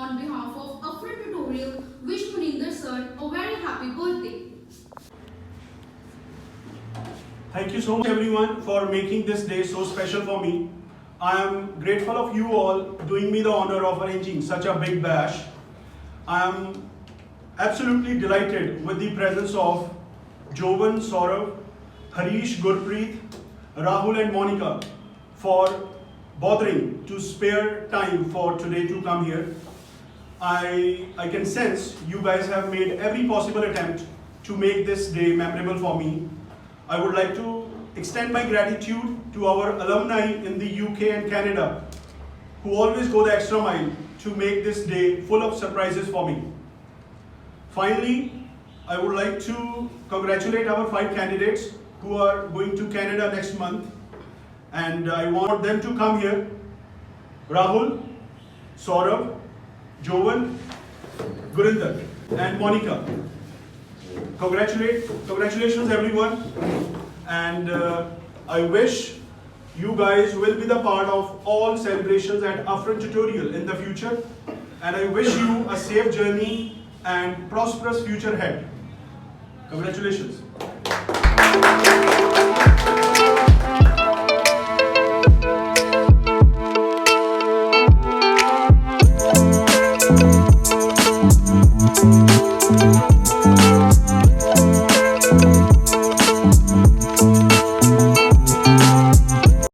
on behalf of Upfront Tutorial wish Moninder Sir a very happy birthday. Thank you so much everyone for making this day so special for me. I am grateful of you all doing me the honor of arranging such a big bash. I am absolutely delighted with the presence of Jovan, Saurav, Harish, Gurpreet, Rahul and Monica for bothering to spare time for today to come here. I can sense you guys have made every possible attempt to make this day memorable for me. I would like to extend my gratitude to our alumni in the UK and Canada who always go the extra mile to make this day full of surprises for me. Finally, I would like to congratulate our 5 candidates who are going to Canada next month, and I want them to come here. Rahul, Saurav, Jovan, Gurinder and Monica. Congratulations everyone, and I wish you guys will be the part of all celebrations at Upfront Tutorial in the future, and I wish you a safe journey and prosperous future ahead. Congratulations.